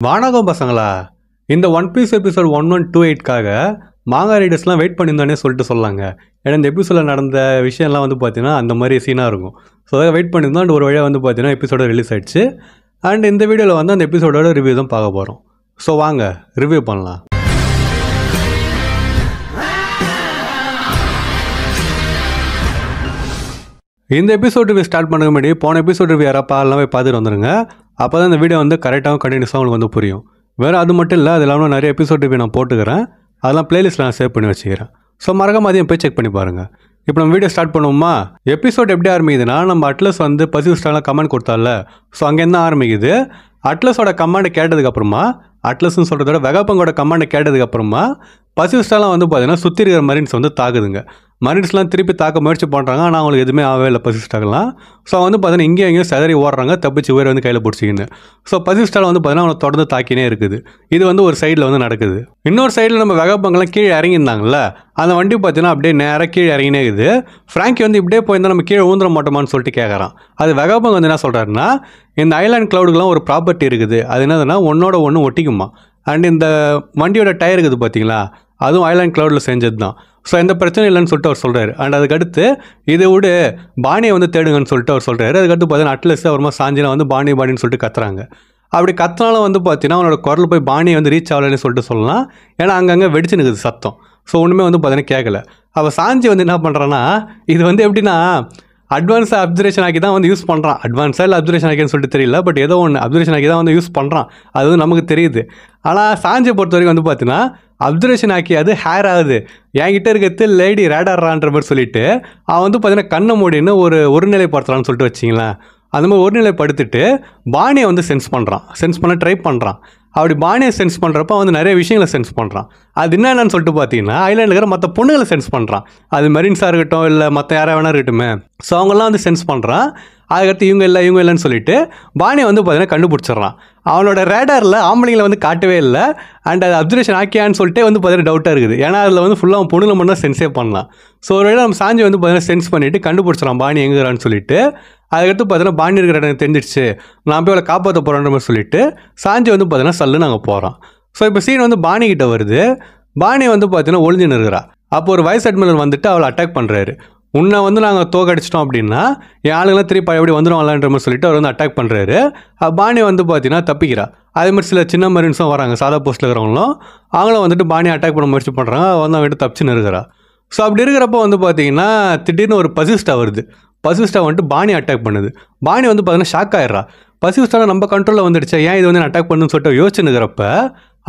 வானகம் பசங்களா, இந்த ஒன் பீஸ் எபிசோட் 1128க்காக மாங்கா ரைடர்ஸ்லாம் வெயிட் பண்ணியிருந்தானே சொல்லலாங்க. ஏன்னா இந்த எபிசோடில் நடந்த விஷயம்லாம் வந்து பார்த்தீங்கன்னா அந்த மாதிரி சீனாக இருக்கும். ஸோ அதாக வெயிட் பண்ணியிருந்தோம். அண்ட் ஒரு வழியாக வந்து பார்த்தீங்கன்னா எபிசோட ரிலீஸ் ஆயிடுச்சு. அண்ட் இந்த வீடியோவில் வந்து அந்த எபிசோடோட ரிவ்யூ தான் பார்க்க போகிறோம். ஸோ வாங்க ரிவ்யூ பண்ணலாம். இந்த எபிசோட் ரிவ்யூ ஸ்டார்ட் பண்ணுற முன்னாடி போன எபிசோட் ரிவ்யூ யாராவது எல்லாமே பார்த்துட்டு வந்துடுங்க. அப்போ தான் இந்த வீடியோ வந்து கரெக்டாகவும் கண்டினியூஸாக உங்களுக்கு வந்து புரியும். வேறு அது மட்டும் இல்லை, அது இல்லாமல் நிறைய எபிசோட் ரிவ்யூ நான் போட்டுக்கிறேன். அதெல்லாம் பிளேலிஸ்ட்டில் நான் சேவ் பண்ணி வச்சுக்கிறேன். ஸோ மறக்காம அதையும் போய் செக் பண்ணி பாருங்கள். இப்போ நம்ம வீடியோ ஸ்டார்ட் பண்ணுவோமா? எபிசோட் எப்படி ஆரம்பிக்குதுன்னா, நம்ம அட்லஸ் வந்து பசிஃபிஸ்டாலாம் கமெண்ட் கொடுத்தால, ஸோ அங்கேருந்து ஆரம்பிக்குது. அட்லஸோட கமாண்டை கேட்டதுக்கப்புறமா, அட்லஸ்ன்னு சொல்கிறதோட வெகாபங்கோட கமாண்டை கேட்டதுக்கப்புறமா பசிஃபிஸ்டாலாம் வந்து பார்த்தீங்கன்னா சுற்றி இருக்கிற மரீன்ஸ் வந்து தாக்குதுங்க. மரீன்ஸ்லாம் திருப்பி தாக்க முயற்சி பண்ணுறாங்க. ஆனால் அவங்களுக்கு எதுவுமே ஆகவே இல்லை பசிஃபிஸ்டாக்கெல்லாம். ஸோ வந்து பார்த்தீங்கன்னா இங்கேயும் எங்கேயும் செதறி ஓடுறாங்க, தப்பிச்சு உயிரை வந்து கையில் பிடிச்சிக்கின்னு. ஸோ பசிஃபிஸ்டால் வந்து பார்த்தீங்கன்னா அவங்களை தொடர்ந்து தாக்கினே இருக்குது. இது வந்து ஒரு சைடில் வந்து நடக்குது. இன்னொரு சைடில் நம்ம வெகாபங்கெல்லாம் கீழே இறங்கியிருந்தாங்கல்ல, அந்த வண்டி பார்த்தீங்கன்னா அப்படியே நேராக கீழே இறங்கினே இருக்குது. ஃப்ராங்கி வந்து இப்படியே போயிருந்தால் நம்ம கீழே ஊந்துட மாட்டோமான்னு சொல்லிட்டு கேட்குறான். அது வெகாபங்க வந்து என்ன சொல்கிறாருன்னா, இந்த ஐலாண்ட் கிளவுடுக்கெலாம் ஒரு ப்ராப்பர்ட்டி இருக்குது. அது என்னதுன்னா ஒன்னோட ஒன்று ஒட்டிக்குமா. அண்ட் இந்த வண்டியோட டயர் இருக்குது பார்த்தீங்களா, அதுவும் ஐலாண்ட் கிளவுடில் செஞ்சது தான். ஸோ எந்த பிரச்சனையும் இல்லைன்னு சொல்லிட்டு அவர் சொல்கிறார். அண்ட் அதுக்கடுத்து இதை விட பாணியை வந்து தேடுங்கன்னு சொல்லிட்டு அவர் சொல்கிறாரு. அதுக்கடுத்து பார்த்தீங்கன்னா அட்லஸ் அப்புறமா சாஞ்சினா வந்து பாணின்னு சொல்லிட்டு கத்துறாங்க. அப்படி கத்தினாலும் வந்து பார்த்தீங்கன்னா அவனோட குரல் போய் பாணியை வந்து ரீச் ஆகலைன்னு சொல்லிட்டு சொல்லலாம். ஏன்னா அங்கங்கே வெடிச்சு நிற்குது சத்தம். ஸோ ஒன்றுமே வந்து பார்த்தீங்கன்னா கேட்கல. அப்போ சாஞ்சி வந்து என்ன பண்ணுறான்னா, இது வந்து எப்படின்னா அட்வான்ஸாக அப்சர்வேஷன் ஆக்கி தான் வந்து யூஸ் பண்ணுறான். அட்வான்ஸாக இல்லை அப்சர்வேஷன் ஆக்கின்னு சொல்லிட்டு தெரியல, பட் ஏதோ ஒன்று அப்சர்வேஷன் ஆக்கி தான் வந்து யூஸ் பண்ணுறான். அது வந்து நமக்கு தெரியுது. ஆனால் சாஞ்சியை பொறுத்த வரைக்கும் வந்து பார்த்தீங்கன்னா அப்சர்வேஷன் ஆக்கி அது ஹேர் ஆகுது. என்கிட்ட இருக்கிறது லேடி ரேடார்றான்ற மாதிரி சொல்லிட்டு அவன் வந்து பார்த்தீங்கன்னா கண்ணை மூடின்னு ஒரு நிலைப்படுத்தலான்னு சொல்லிட்டு வச்சிங்களேன். அந்த மாதிரி ஒரு நிலைப்படுத்திட்டு பாணியை வந்து சென்ஸ் பண்ண ட்ரை பண்ணுறான். அப்படி பாணியை சென்ஸ் பண்ணுறப்ப வந்து நிறைய விஷயங்களை சென்ஸ் பண்ணுறான். அது என்னென்னு சொல்லிட்டு பார்த்தீங்கன்னா ஐலாண்டில் இருக்கிற மற்ற பொண்ணுங்களை சென்ஸ் பண்ணுறான். அது மெரின்ஸாக இருக்கட்டும், இல்லை மற்ற யாராக வேணா இருக்கட்டுமே. ஸோ அவங்களாம் வந்து சென்ஸ் பண்ணுறான். அதுக்கடுத்து இவங்க இல்லைன்னு சொல்லிட்டு பாணியை வந்து பார்த்தீங்கன்னா கண்டுபிடிச்சிட்றான். அவனோட ரேடாரில் ஆம்பளைங்களை வந்து காட்டவே இல்லை. அண்ட் அது அப்சர்வேஷன் ஆக்கியான்னு சொல்லிட்டு வந்து பார்த்தீங்கன்னா டவுட்டாக இருக்குது. ஏன்னா அதில் வந்து ஃபுல்லாக அவன் பொண்ணுங்களை மட்டும் தான் சென்ஸே பண்ணலாம். ஸோ ஒரு வேளை நம்ம சாஞ்சி வந்து பார்த்தீங்கன்னா சென்ஸ் பண்ணிவிட்டு கண்டுபிடிச்சிடறான் பாணி எங்கிறான்னு சொல்லிட்டு. அதுக்கடுத்து பார்த்தீங்கன்னா பாணி இருக்கிற இடம் தெரிஞ்சிடுச்சு, நான் போய் அவளை காப்பாற்ற போகிறேன்ற மாதிரி சொல்லிட்டு சாஞ்சி வந்து பார்த்தீங்கன்னா சல்லுன்னு நாங்கள் போகிறோம். ஸோ இப்போ சீன் வந்து பாணிக்கிட்ட வருது. பாணி வந்து பார்த்தீங்கன்னா ஒளிஞ்சுன்னு இருக்கிறா. அப்போ ஒரு வைஸ் அட்மிரல் வந்துட்டு அவளை அட்டாக் பண்ணுறாரு. உன்னை வந்து நாங்கள் தோக்கடிச்சிட்டோம் அப்படின்னா என் ஆளுங்களாம் திருப்பி எப்படி வந்துடுவாங்களான்ற மாதிரி சொல்லிட்டு அவர் வந்து அட்டாக் பண்ணுறாரு. பாணி வந்து பார்த்தீங்கன்னா தப்பிக்கிறா. அதே மாதிரி சில சின்ன மரீன்ஸும் வராங்க, சாதா போஸ்ட்டில் இருக்கிறவங்களும். அவங்களும் வந்துட்டு பாணியை அட்டாக் பண்ண முயற்சி பண்ணுறாங்க. வந்து அவங்ககிட்ட தப்பிச்சுன்னு இருக்கிறா. ஸோ அப்படி இருக்கிறப்ப வந்து பார்த்தீங்கன்னா திடீர்னு ஒரு பசிஃபிஸ்டா வருது. பசிஃபிஸ்டா வந்துட்டு பாணி அட்டாக் பண்ணுது. பாணி வந்து பார்த்தீங்கன்னா ஷாக் ஆயிடுறா. பசிஃபிஸ்டா நம்ம கண்ட்ரோலில் வந்துடுச்சு, ஏன் இது வந்து அட்டாக் பண்ணுன்னு சொல்லிட்டு யோசிச்சுன்னுக்கிறப்ப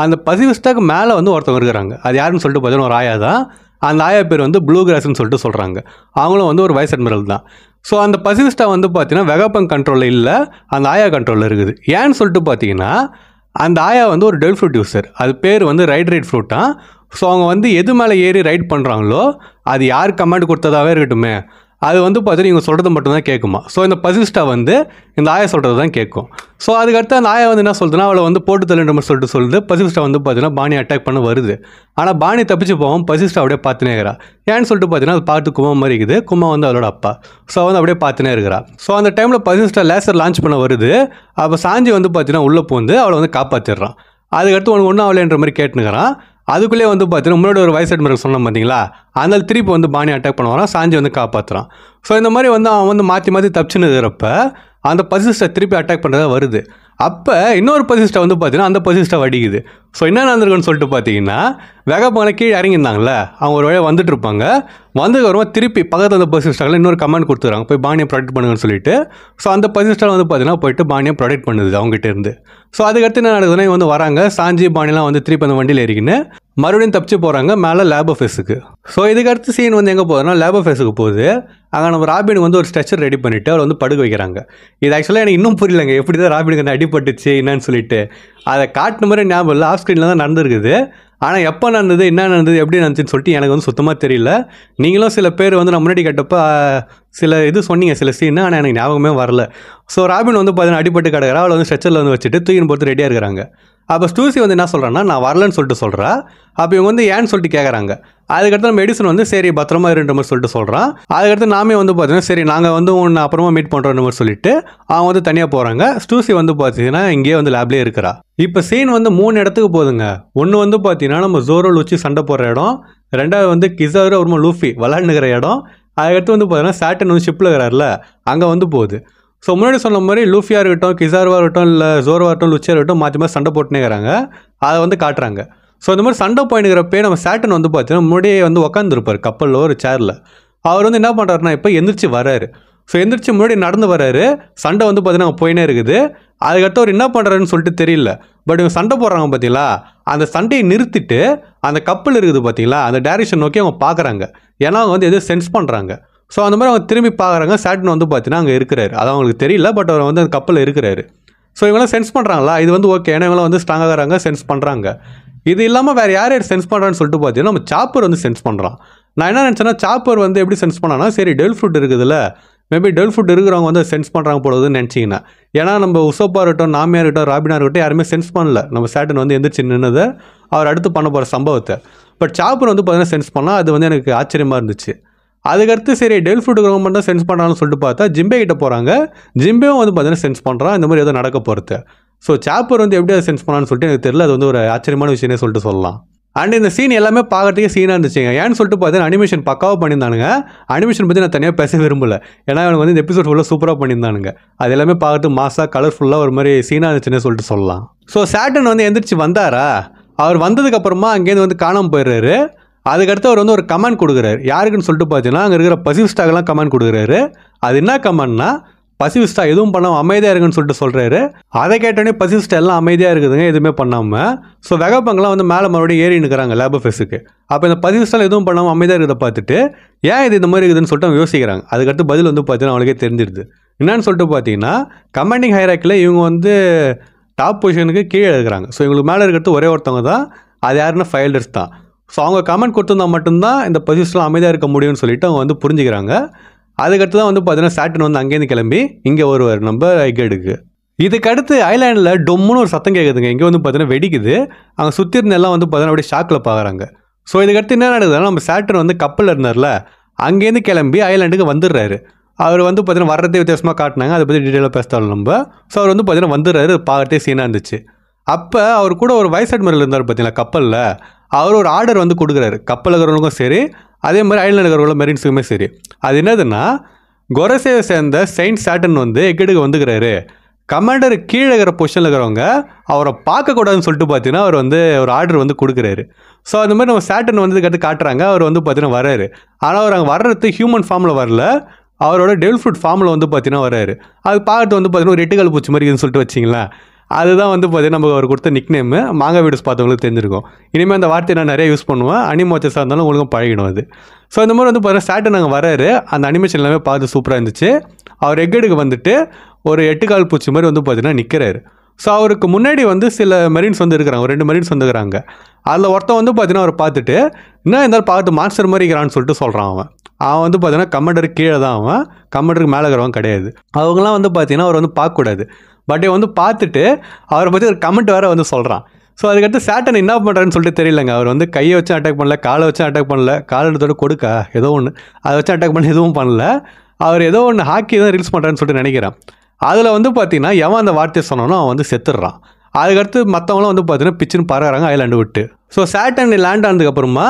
அந்த பசிஃபிஸ்டாக்கு மேலே வந்து ஒருத்தவங்க இருக்கிறாங்க. அது யாருன்னு சொல்லிட்டு பார்த்தீங்கன்னா ஒரு ஆயா தான். அந்த ஆயா பேர் வந்து ப்ளூ கிராஸ்ன்னு சொல்லிட்டு சொல்கிறாங்க. அவங்களும் வந்து ஒரு வைஸ் அட்மிரல் தான். ஸோ அந்த பசிஃபிஸ்டா வந்து பார்த்தீங்கன்னா வெகாபங் கண்ட்ரோலில் இல்லை, அந்த ஆயா கண்ட்ரோலில் இருக்குது. ஏன்னு சொல்லிட்டு பார்த்தீங்கன்னா அந்த ஆயா வந்து ஒரு டெல் ஃப்ரூட் யூஸர். அது பேர் வந்து ரைட் ஃப்ரூட்டாக. ஸோ அவங்க வந்து எது மேலே ஏறி ரைட் பண்ணுறாங்களோ அது யார் கமாண்ட் கொடுத்ததாகவே இருக்கட்டுமே, அது வந்து பார்த்தீங்கன்னா இவங்க சொல்கிறது மட்டும்தான் கேட்குமா. ஸோ இந்த பசிஃபிஸ்டா வந்து இந்த ஆயா சொல்கிறது தான் கேட்கும். ஸோ அதுக்கடுத்து அந்த ஆயா வந்து என்ன சொல்லுதுன்னா அவளை வந்து போட்டு தள்ளுன்ற மாதிரி சொல்லுது. பசிஃபிஸ்டா வந்து பார்த்தீங்கன்னா பாணி அட்டாக் பண்ண வருது. ஆனால் பாணி தப்பிச்சு போவோம், பசிஃபிஸ்டா அப்படியே பார்த்துனே இருக்கிறா. ஏன்னு சொல்லிட்டு பார்த்தீங்கன்னா அது பாட்டு குமா மாதிரி இருக்குது. குமா வந்து அவளோட அப்பா. ஸோ வந்து அப்படியே பார்த்துனே இருக்கிறா. ஸோ அந்த டைமில் பசிஃபிஸ்டா லேசர் லான்ச் பண்ண வருது. அப்போ சாஞ்சி வந்து பார்த்தீங்கன்னா உள்ளே போந்து அவளை வந்து காப்பாற்றிடுறான். அதுக்கடுத்து ஒன்றும் அவளைன்ற மாதிரி கேட்டுனுக்கிறான். அதுக்குள்ளே வந்து பார்த்தீங்கன்னா முன்னாடி ஒரு வைஸ் அட்மிரல் சொன்னோம் பார்த்தீங்களா, அதனால் திருப்பி வந்து பாணி அட்டாக் பண்ண வரான். சாஞ்சி வந்து காப்பாற்றுறான். ஸோ இந்த மாதிரி வந்து அவன் வந்து மாற்றி தப்பிச்சுன்னு இருக்கிறப்ப அந்த பசிஃபிஸ்டா திருப்பி அட்டாக் பண்ணுறதா வருது. அப்போ இன்னொரு பசிஃபிஸ்டா வந்து பார்த்தீங்கன்னா அந்த பசிஃபிஸ்டா அடிக்குது. ஸோ என்ன நடந்திருக்குன்னு சொல்லிட்டு பார்த்தீங்கன்னா வெகாபங்கனை கீழே இறங்கியிருந்தாங்களே, அவங்க ஒரு வழியாக வந்துட்டு இருப்பாங்க. வந்ததுக்கப்புறமா திருப்பி பக்கத்தில் அந்த பசிஃபிஸ்டாவில் இன்னொரு கமெண்ட் கொடுத்துறாங்க, போய் பாணியை ப்ரொடெக்ட் பண்ணுங்கன்னு சொல்லிட்டு. ஸோ அந்த பசிஃபிஸ்டா வந்து பார்த்தீங்கன்னா போயிட்டு பாணியை ப்ரொடெக்ட் பண்ணுது அவங்ககிட்ட இருந்து. ஸோ அதுக்கடுத்து என்ன நடக்குதுன்னா இவங்க வந்து வராங்க. சாஞ்சி பாணிலாம் வந்து திருப்பி அந்த வண்டியில் ஏறிக்கின்னு மறுபடியும் தப்பிச்சு போகிறாங்க மேலே லேப் ஆஃபீஸுக்கு. ஸோ இதுக்கடுத்து சீன் வந்து எங்கே போகுதுன்னா லேப் ஆஃபீஸுக்கு போகுது. அங்கே நம்ம ராபினுக்கு வந்து ஒரு ஸ்ட்ரெச்சர் ரெடி பண்ணிவிட்டு அவர் வந்து படுக்க வைக்கிறாங்க. இது ஆக்சுவலாக எனக்கு இன்னும் புரியலங்க, எப்படி தான் ராபினுக்கு அந்த அடிபட்டுச்சு என்னன்னு சொல்லிட்டு. அதை காட்டின மாதிரி ஞாபகம் இல்லை, ஆஃப் ஸ்க்ரீனில் தான் நடந்துருக்குது. ஆனால் எப்போ நடந்தது, என்ன நடந்தது, எப்படி நடந்துச்சுன்னு சொல்லிட்டு எனக்கு வந்து சுத்தமாக தெரியல. நீங்களும் சில பேர் வந்து நான் முன்னாடி கேட்டப்போ சில இது சொன்னீங்க, சில சீன், ஆனால் எனக்கு ஞாபகமே வரல. ஸோ ராபின் வந்து பார்த்தீங்கன்னா அடிபட்டு கிடக்கிறா. அவளை வந்து ஸ்ட்ரெச்சரில் வந்து வச்சுட்டு தூக்கின்னு போட்டு ரெடியாக இருக்கிறாங்க. அப்போ ஸ்டூசி வந்து என்ன சொல்கிறான்னா நான் வரலன்னு சொல்லிட்டு சொல்கிறா. அப்போ இவங்க வந்து ஏன்னு சொல்லிட்டு கேட்குறாங்க. அதுக்கடுத்து நம்ம எடிசன் வந்து சரி பத்திரமா இருன்ற மாதிரி சொல்லிட்டு சொல்கிறான். அதுக்கடுத்து நாமே வந்து பார்த்தீங்கன்னா சரி நாங்கள் வந்து ஒன்று அப்புறமா மீட் பண்ணுறோன்ற மாதிரி சொல்லிட்டு அவங்க வந்து தனியாக போகிறாங்க. ஸ்டூசி வந்து பார்த்தீங்கன்னா இங்கேயே வந்து லேப்லேயே இருக்கிறா. இப்போ சீன் வந்து 3 இடத்துக்கு போகுதுங்க. ஒன்று வந்து பார்த்தீங்கன்னா நம்ம ஜோரோ வச்சு சண்டை போடுற இடம், ரெண்டாவது வந்து கிசாரு அப்புறமா லூஃபி விளாண்டுக்கிற இடம், அதுக்கடுத்து வந்து பார்த்தீங்கன்னா சாட்டன் வந்து ஷிப்பில் இருக்கிறார்ல அங்கே வந்து போகுது. ஸோ முன்னாடி சொன்ன மாதிரி லூஃபியாக இருக்கட்டும், கிசாருவாக இருக்கட்டும், இல்லை ஜோரோவாக இருக்கட்டும், லுச்சியாக இருக்கட்டும் மாற்றி மாதிரி சண்டை போட்டுனே இருக்கிறாங்க. அதை வந்து காட்டுறாங்க. ஸோ இந்த மாதிரி சண்டை போயினுக்கிறப்பே நம்ம சாட்டன் வந்து பார்த்தீங்கன்னா முன்னாடியே வந்து உட்காந்துருப்பார் கப்பலில் ஒரு சேரில். அவர் வந்து என்ன பண்ணுறாருனா இப்போ எந்திரிச்சு வராரு. ஸோ எந்திரிச்சு முன்னாடி நடந்து வராரு. சண்டை வந்து பார்த்தீங்கன்னா போயினே இருக்குது. அதுக்கடுத்து அவர் என்ன பண்ணுறாருன்னு சொல்லிட்டு தெரியல. பட் இவங்க சண்டை போடுறாங்க பார்த்தீங்களா, அந்த சண்டையை நிறுத்திட்டு அந்த கப்பல் இருக்குது பார்த்தீங்களா அந்த டைரக்ஷன் நோக்கி அவங்க பார்க்குறாங்க. ஏன்னா அவங்க வந்து எதுவும் சென்ஸ் பண்ணுறாங்க. ஸோ அந்த மாதிரி அவங்க திரும்பி பார்க்குறாங்க. சாட்டன் வந்து பார்த்தீங்கன்னா அங்கே இருக்கிறாரு. அது அவங்களுக்கு தெரியல, பட் அவர் வந்து அந்த கப்பலில் இருக்கிறாரு. ஸோ இவங்களாம் சென்ஸ் பண்ணுறாங்களா, இது வந்து ஓகே, ஏன்னா இவங்களாம் வந்து ஸ்ட்ராங்காக இருக்கிறாங்க, சென்ஸ் பண்ணுறாங்க. இது இல்லாமல் வேறு யார் சென்ஸ் பண்ணுறான்னு சொல்லிட்டு பார்த்தீங்கன்னா நம்ம சாப்பர் வந்து சென்ஸ் பண்ணுறான். நான் என்ன நினச்சேன்னா சாப்பர் வந்து எப்படி சென்ஸ் பண்ணான்னா சரி டெவில் ஃப்ரூட் இருக்குதுல்ல, மேபி டெவில் ஃப்ரூட் இருக்கிறவங்க வந்து சென்ஸ் பண்ணுறாங்க போடுறதுன்னு நினச்சிங்கன்னா. ஏன்னா நம்ம உசோப்பா இருக்கட்டும், நாமியாக இருக்கட்டும், ராபினா இருக்கட்டும் யாருமே சென்ஸ் பண்ணல நம்ம சாட்டன் வந்து எந்திரிச்சு நின்னதை, அவர் அடுத்து பண்ண போகிற சம்பவத்தை. பட் சாப்பர் வந்து பார்த்தீங்கன்னா சென்ஸ் பண்ணால் அது வந்து எனக்கு ஆச்சரியமாக இருந்துச்சு. அதுக்கடுத்து சரி டெவில் ஃப்ரூட் இருக்கிறவங்க மட்டும் சென்ஸ் பண்ணுறான்னு சொல்லிட்டு பார்த்தா ஜிம்பே கிட்ட போகிறாங்க. ஜிம்பேவும் வந்து பார்த்தீங்கன்னா சென்ஸ் பண்ணுறான் இந்த மாதிரி ஏதோ நடக்க போகிறது. ஸோ சாப்பர் வந்து எப்படி அதை சென்ஸ் பண்ணான்னு சொல்லிட்டு எனக்கு தெரியல. அது வந்து ஒரு ஆச்சரியமான விஷயமே சொல்லிட்டு சொல்லலாம். அண்ட் இந்த சீன் எல்லாமே பார்க்கறதுக்கே சீனாக இருந்துச்சுங்க. ஏன்னு சொல்லிட்டு பார்த்தீங்கன்னா அனிமேஷன் பக்காவாக பண்ணியிருந்தானுங்க. அனிமேஷன் பற்றி நான் தனியாக பேச விரும்பல, ஏன்னா எனக்கு வந்து இந்த எபிசோட் ஃபுல்லாக சூப்பராக பண்ணியிருந்தானுங்க. அது எல்லாமே பார்க்கறது மாசாக கலர்ஃபுல்லாக ஒரு மாதிரி சீனாக இருந்துச்சுன்னு சொல்லிட்டு சொல்லலாம். ஸோ சாட்டன் வந்து எந்திரிச்சு வந்தாரா, அவர் வந்ததுக்கப்புறமா அங்கேருந்து வந்து காணாமல் போயிடுறாரு. அதுக்கடுத்து அவர் வந்து ஒரு கமெண்ட் கொடுக்குறாரு. யாருக்குன்னு சொல்லிட்டு பார்த்தீங்கன்னா அங்கே இருக்கிற பசிஃபிஸ்டாக்கெல்லாம் கமெண்ட் கொடுக்குறாரு. அது என்ன கமெண்ட்னா பசிஃபிஸ்டா எதுவும் பண்ணாமல் அமைதியாக இருக்குன்னு சொல்லிட்டு சொல்கிறாரு. அதை கேட்டோடனே பசிஃபிஸ்டா எல்லாம் அமைதியாக இருக்குதுங்க, எதுவுமே பண்ணாமல். ஸோ வெகப்பங்கெல்லாம் வந்து மேலே மறுபடியும் ஏறி நிற்கிறாங்க லேபர் ஃபேஸுக்கு. அப்போ இந்த பசிஃபிஸ்டால் எதுவும் பண்ணாமல் அமைதியாக இருக்கிறத பார்த்துட்டு ஏன் இது இந்த மாதிரி இருக்குதுன்னு சொல்லிட்டு அவங்க யோசிக்கிறாங்க. அதுக்கடுத்து பதில் வந்து பார்த்தீங்கன்னா அவங்களுக்கே தெரிஞ்சிடுது. என்னன்னு சொல்லிட்டு பார்த்தீங்கன்னா கமாண்டிங் ஹைராக்கில் இவங்க வந்து டாப் பொசிஷனுக்கு கீழே இருக்கிறாங்க. ஸோ இவங்களுக்கு மேலே இருக்கிறது ஒரே ஒருத்தவங்க தான், அது யாருன்னா ஃபைல்டர்ஸ் தான். ஸோ அவங்க கமெண்ட் கொடுத்துருந்தா மட்டும்தான் இந்த பொசிஷனில் அமைதியாக இருக்க முடியும்னு சொல்லிட்டு அவங்க வந்து புரிஞ்சுக்கிறாங்க. அதுக்கடுத்து தான் வந்து பார்த்தீங்கன்னா சாட்டன் வந்து அங்கேருந்து கிளம்பி இங்கே வருவார் நம்ம ஐகேடுக்கு. இதுக்கடுத்து ஐலாண்டில் டொம்முன்னு ஒரு சத்தம் கேட்குதுங்க. இங்கே வந்து பார்த்தீங்கன்னா வெடிக்குது. அங்கே சுற்றி இருந்த எல்லாம் வந்து பார்த்தீங்கன்னா அப்படியே ஷாக்கில் பார்க்குறாங்க. ஸோ இதுக்கடுத்து என்ன நடக்குதுன்னா நம்ம சாட்டன் வந்து கப்பலில் இருந்தார்ல அங்கேருந்து கிளம்பி ஐலாண்டுக்கு வந்துடுறாரு. அவர் வந்து பார்த்தீங்கன்னா வர்றதே வித்தியாசமாக காட்டினாங்க, அதை பற்றி டீட்டெயிலாக பேசிட்டாலும் நம்ம. ஸோ அவர் வந்து பார்த்தீங்கன்னா வந்துடுறாரு, பார்க்கறதே சீனாக இருந்துச்சு. அப்போ அவர் கூட ஒரு வைஸ் அட்மிரல் இருந்தார் பார்த்தீங்களா கப்பலில், அவர் ஒரு ஆர்டர் வந்து கொடுக்குறாரு கப்பல் இருக்கிறவங்களுக்கும் சரி, அதே மாதிரி ஐலாண்ட் இருக்கிறவங்கள மெரின்ஸுக்குமே சரி. அது என்னதுன்னா கொரசேவை சேர்ந்த செயின்ட் சாட்டன் வந்து எக்கெடுக்கு வந்துக்கிறாரு. கமாண்டர் கீழே இருக்கிற பொசிஷனில் இருக்கிறவங்க அவரை பார்க்கக்கூடாதுன்னு சொல்லிட்டு பார்த்தீங்கன்னா அவர் வந்து ஒரு ஆர்டர் வந்து கொடுக்குறாரு. ஸோ அந்த மாதிரி நம்ம சாட்டன் வந்து கற்று காட்டுறாங்க. அவர் வந்து பார்த்தீங்கன்னா வர்றாரு. ஆனால் அவர் அங்கே வர்றது ஹியூமன் ஃபார்மில் வரல, அவரோட டெவில் ஃப்ரூட் ஃபார்மில் வந்து பார்த்தீங்கன்னா வர்றாரு. அது பார்க்கறது வந்து பார்த்தீங்கன்னா ஒரு எட்டுக்கால் பூச்சி மாதிரி இருக்குன்னு சொல்லிட்டு வச்சிங்களேன். அதுதான் வந்து பார்த்தீங்கன்னா நமக்கு அவர் கொடுத்த நிக் நேமு. மாங்கா வீடியோஸ் பார்த்தவங்களுக்கு தெரிஞ்சிருக்கும். இனிமேல் அந்த வார்த்தையை நான் நிறைய யூஸ் பண்ணுவேன். அனிமோச்சஸாக இருந்தாலும் உங்களுக்கும் பழகிடும் அது. ஸோ இந்த மாதிரி வந்து பார்த்தீங்கன்னா சாட்டன் அங்கே வராரு. அந்த அனிமேஷன் எல்லாமே பார்த்து சூப்பராக இருந்துச்சு. அவர் எக்கெடுக்கு வந்துட்டு ஒரு எட்டுக்கால் பூச்சி மாதிரி வந்து பார்த்தீங்கன்னா நிற்கிறாரு. ஸோ அவருக்கு முன்னாடி வந்து சில மெரின்ஸ் வந்து இருக்கிறாங்க, ஒரு 2 மெரின்ஸ் வந்துக்கிறாங்க. அதில் ஒருத்தன் வந்து பார்த்தீங்கன்னா அவர் பார்த்துட்டு இன்னும் இருந்தாலும் பார்த்து மான்ஸ்டர் மாதிரி இருக்கிறான்னு சொல்லிட்டு சொல்கிறான். அவன் வந்து பார்த்தீங்கன்னா கமாண்டருக்கு கீழே தான், அவன் கமாண்டருக்கு மேலே இருக்கிறவன் கிடையாது. அவங்களாம் வந்து பார்த்தீங்கன்னா அவர் வந்து பார்க்கக்கூடாது. பட் வந்து பார்த்துட்டு அவரை பற்றி ஒரு கமெண்ட் வேறு வந்து சொல்கிறான். ஸோ அதுக்கடுத்து சாட்டன் என்ன பண்ணுறான்னு சொல்லிட்டு தெரியலங்க. அவர் வந்து கையை வச்சு அட்டாக் பண்ணல, காலை வச்சு அட்டாக் பண்ணல, கால் எடுத்தோட கொடுக்கா ஏதோ ஒன்று அதை வச்சு அட்டாக் பண்ண எதுவும் பண்ணல. அவர் ஏதோ ஒன்று ஹாக்கி தான் ரீல்ஸ் பண்ணுறான்னு சொல்லிட்டு நினைக்கிறேன். அதில் வந்து பார்த்தீங்கன்னா எவன் அந்த வார்த்தையை சொன்னானோ அவன் வந்து செத்துடுறான். அதுக்கடுத்து மற்றவங்களும் வந்து பார்த்தீங்கன்னா பிச்சுன்னு பறகுறாங்க ஐலாண்டு விட்டு. ஸோ சாட்டன் லேண்ட் ஆனதுக்கப்புறமா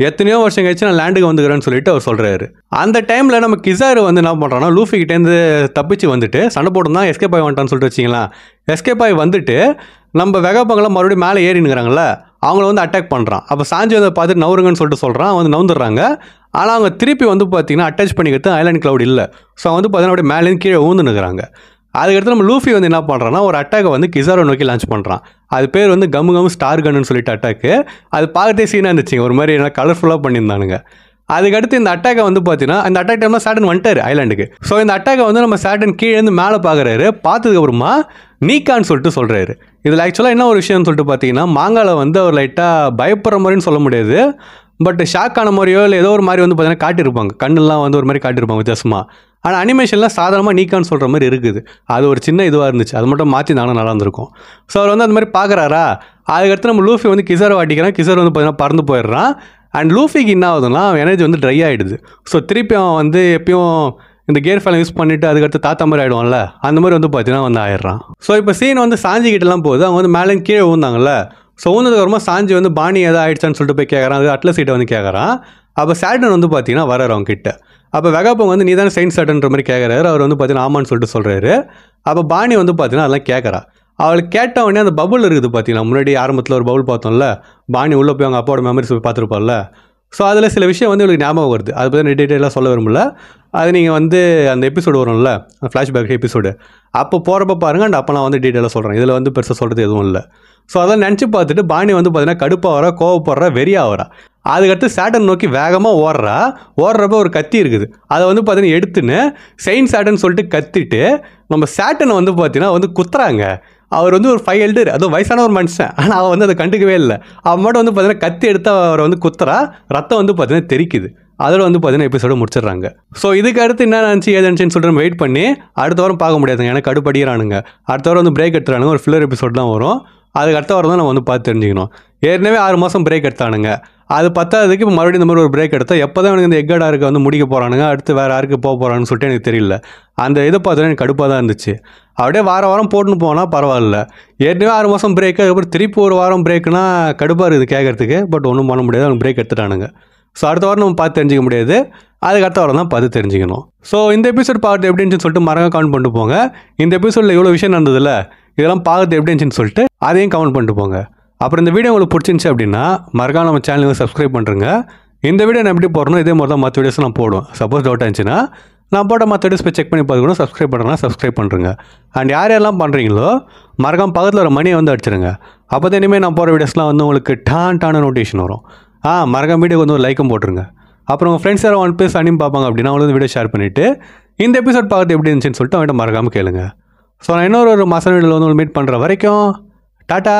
எத்தனையோ வருஷம் கழிச்சு நான் லேண்டுக்கு வந்துக்கிறேன்னு சொல்லிட்டு அவர் சொல்கிறாரு. அந்த டைமில் நம்ம கிசாரு வந்து என்ன பண்ணுறான்னா லூஃபிக்கிட்டேருந்து தப்பிச்சு வந்துட்டு சண்டை போட்டு தான் எஸ்கேப் ஆகி வந்துட்டான்னு சொல்லிட்டு வச்சிங்களா. எஸ்கேப் ஆகி வந்துட்டு நம்ம வெகப்பங்களாம் மறுபடியும் மேலே ஏறினுங்கிறாங்கள, அவங்கள வந்து அட்டாக் பண்ணுறான். அப்போ சாஞ்சி வந்து பார்த்துட்டு நவுருங்கன்னு சொல்லிட்டு சொல்கிறான். வந்து நவுந்துடுறாங்க. ஆனால் அவங்க திருப்பி வந்து பார்த்தீங்கன்னா அட்டாச் பண்ணிக்கிறது ஐலாண்ட் கிளவுட் இல்லை. ஸோ வந்து பார்த்தீங்கன்னா அப்படியே மேலேருந்து கீழே ஊந்துனுக்குறாங்க. அதுக்கடுத்து நம்ம லூஃபி வந்து என்ன பண்ணுறான்னா ஒரு அட்டாக்கை வந்து கிசாரை நோக்கி லான்ச் பண்ணுறான். அது பேர் வந்து கம் ஸ்டார் கன்னு சொல்லிட்டு அட்டாக்கு. அது பார்க்கறதே சீனாக இருந்துச்சுங்க, ஒரு மாதிரி என்ன கலர்ஃபுல்லாக பண்ணியிருந்தானுங்க. அதுக்கடுத்து இந்த அட்டாக்கை வந்து பார்த்தீங்கன்னா அந்த அட்டாக் டைமில் சாட்டன் வந்துட்டார் ஐலாண்டுக்கு. ஸோ இந்த அட்டாக்கை வந்து நம்ம சாட்டன் கீழேருந்து மேலே பார்க்குறாரு. பார்த்ததுக்கப்புறமா நீக்கான்னு சொல்லிட்டு சொல்கிறாரு. இதில் ஆக்சுவலாக என்ன ஒரு விஷயம்னு சொல்லிட்டு பார்த்தீங்கன்னா மாங்காவில் வந்து அவர் லைட்டாக பயப்படுற மாதிரின்னு சொல்ல முடியாது, பட் ஷாக் ஆன மாதிரியோ இல்லை ஏதோ ஒரு மாதிரி வந்து பார்த்தீங்கன்னா காட்டியிருப்பாங்க, கண்ணெல்லாம் வந்து ஒரு மாதிரி காட்டியிருப்பாங்க வித்தியாசமாக. ஆனால் அனிமேஷன்லாம் சாதாரணமாக நீக்கான்னு சொல்கிற மாதிரி இருக்குது. அது ஒரு சின்ன இதுவாக இருந்துச்சு, அது மட்டும் மாற்றி நானும் நல்லா இருந்திருக்கும். ஸோ அவர் வந்து அந்த மாதிரி பார்க்குறாரா, அதுக்கடுத்து நம்ம லூஃபி வந்து கிசரை வாட்டிக்கிறான். கிசர் வந்து பார்த்தீங்கன்னா பறந்து போயிடுறான். அண்ட் லூஃபிக்கு என்ன ஆகுதுன்னா அவன் எனர்ஜி வந்து ட்ரை ஆகிடுது. ஸோ திருப்பி அவன் வந்து எப்பயும் இந்த கேர் ஃபைலை யூஸ் பண்ணிவிட்டு அதுக்கடுத்து தாத்தா மாதிரி ஆகிடுவான்ல, அந்த மாதிரி வந்து பார்த்தீங்கன்னா வந்து ஆயிடுறான். ஸோ இப்போ சீன் வந்து சாஞ்சிக்கிட்டலாம் போகுது. அவங்க வந்து மேலே கீழே விழுந்தாங்கல்ல. ஸோ ஊனதுக்கு அப்புறமா சாஞ்சி வந்து பாணி எதாவது ஆயிடுச்சான்னு சொல்லிட்டு போய் கேட்குறான். அது அட்லஸ் கிட்ட வந்து கேட்குறான். அப்போ சேட்டன் வந்து பார்த்தீங்கன்னா வராரு அவங்க கிட்ட. அப்போ வெகாப்பம் வந்து நீ தானே செயின்ட் சேட்டன்ற மாதிரி கேட்குறாரு. அவர் வந்து பார்த்தீங்கன்னா ஆமான்னு சொல்லிட்டு சொல்கிறாரு. அப்போ பாணி வந்து பார்த்தீங்கன்னா அதெல்லாம் கேட்குறா. அவளுக்கு கேட்ட உடனே அந்த பபுள் இருக்குது பார்த்தீங்களா, முன்னாடி ஆரம்பத்தில் ஒரு பபுள் பார்த்தோம்ல, பாணி உள்ளே போய் அவங்க அப்பாவோட மெமரிஸ் போய் பார்த்துருப்பார்ல. ஸோ அதில் சில விஷயம் வந்து இவளுக்கு ஞாபகம் வருது. அதை பற்றி டீட்டெயிலாக சொல்ல விரும்பல. அது நீங்கள் வந்து அந்த எபிசோடு வரும்ல, ஃப்ளாஷ்பேக் எபிசோடு, அப்போ போகிறப்ப பாருங்கள். அண்ட் அப்போ நான் வந்து டீட்டெயிலாக சொல்கிறேன். இதில் வந்து பெருசாக சொல்கிறது எதுவும் இல்லை. ஸோ அதெல்லாம் நினச்சி பார்த்துட்டு பாணி வந்து பார்த்தீங்கன்னா கடுப்பாக வரா, கோவப்படுறா, வெறியாக வரா. அதுக்கடுத்து சேட்டன் நோக்கி வேகமாக ஓடுறப்ப ஒரு கத்தி இருக்குது. அதை வந்து பார்த்தீங்கன்னா எடுத்துன்னு செயின்ட் சேட்டன் சொல்லிட்டு கத்திட்டு நம்ம சேட்டனை வந்து பார்த்தீங்கன்னா வந்து குத்துறாங்க. அவர் வந்து ஒரு 5 எல்டர், அதுவும் வயசான ஒரு மனுஷன். ஆனால் அவன் வந்து அதை கண்டுக்கவே இல்லை. அவன் மட்டும் வந்து பார்த்தீங்கன்னா கத்தி எடுத்து அவரை வந்து குத்துறா. ரத்தம் வந்து பார்த்தீங்கன்னா தெரிக்குது. அதில் வந்து பார்த்தீங்கன்னா எபிசோட முடிச்சிடுறாங்க. ஸோ இதுக்கு அடுத்து என்ன நினச்சி ஏதுன்னு சொல்லிட்டு நம்ம வெயிட் பண்ணி அடுத்த வாரம் பார்க்க முடியாதுங்க. எனக்கு கடுப்படிக்கிறானுங்க. அடுத்த வாரம் வந்து பிரேக் எடுத்துறானுங்க. ஒரு ஃபில்லர் எபிசோட் தான் வரும். அதுக்கு அடுத்த வாரம் தான் நம்ம வந்து பார்த்து தெரிஞ்சுக்கணும். ஏற்கனவே 6 மாதம் பிரேக் எடுத்தானுங்க. அது பத்தாததுக்கு இப்போ மறுபடியும் இந்த மாதிரி ஒரு பிரேக் எடுத்தால் எப்போ தான் எனக்கு இந்த எக்கடா இருக்க வந்து முடிக்க போகிறானுங்க, அடுத்து வேறு யாருக்கு போக போகிறான்னு சொல்லிட்டு எனக்கு தெரியல. அந்த இதை பார்த்தோன்னா எனக்கு கடுப்பாக தான் இருந்துச்சு. அப்படியே வாரம் போட்டுன்னு போனால் பரவாயில்ல. ஏற்கனவே 6 மாதம் பிரேக்கு, அதுக்கப்புறம் திருப்பி ஒரு வாரம் பிரேக்குனா கடுப்பாக இருக்குது கேட்குறதுக்கு. பட் ஒன்றும் பண்ண முடியாது, அவங்க பிரேக் எடுத்துட்டானுங்க. ஸோ அடுத்த வாரம் நம்ம பார்த்து தெரிஞ்சிக்க முடியாது. அதுக்கு அடுத்த வாரம் தான் பார்த்து தெரிஞ்சுக்கணும். ஸோ இந்த எபிசோட் பார்த்து எப்படி இருந்துச்சுன்னு சொல்லிட்டு மறக்காம கமெண்ட் பண்ணிட்டு போங்க. இந்த எபிசோடில் இவ்வளோ விஷயம் நடந்ததில்ல, இதெல்லாம் பார்த்து எப்படி இருந்துச்சுன்னு சொல்லிட்டு அதையும் கமெண்ட் பண்ணிட்டு போங்க. அப்புறம் இந்த வீடியோ உங்களுக்கு பிடிச்சிருந்துச்சு அப்படின்னா மறக்காம நம்ம சேனலுக்கு சப்ஸ்கிரைப் பண்ணுறேங்க. இந்த வீடியோ நான் எப்படி போடணும் இதே மாதிரி தான் மற்ற வீடியோஸ் நான் போடுவேன். சப்போஸ் டவுட் இருந்துச்சுன்னா நான் போட்ட மற்ற வீடியோஸ் போய் செக் பண்ணி பார்த்துக்கணும். சப்ஸ்கிரைப் பண்ணுறேன்னா சப்ஸ்கிரைப் பண்ணுறேங்க. அண்ட் யாரெல்லாம் பண்ணுறீங்களோ மறக்காம பக்கத்தில் ஒரு மணியை வந்து அடிச்சிருங்க. அப்போ தான் இனிமேல் நான் போகிற வீடியோஸ்லாம் வந்து உங்களுக்கு டான நோட்டிஃபிகேஷன் வரும். மறக்காம வீடியோக்கு வந்து ஒரு லைக்கும் போட்டுருங்க. அப்புறம் உங்கள் ஃப்ரெண்ட்ஸ் யாரும் 1 பேஸ் அனியும் பார்ப்பாங்க அப்படின்னா அவங்களுக்கு வீடியோ ஷேர் பண்ணிவிட்டு இந்த எபிசோட் பார்த்து எப்படி இருந்துச்சுன்னு சொல்லிட்டு அவங்கள்ட்ட மறக்காமல் கேளுங்க. ஸோ நான் இன்னொரு மாதம் வீடியோவில் வந்து மீட் பண்ணுற வரைக்கும் டாட்டா.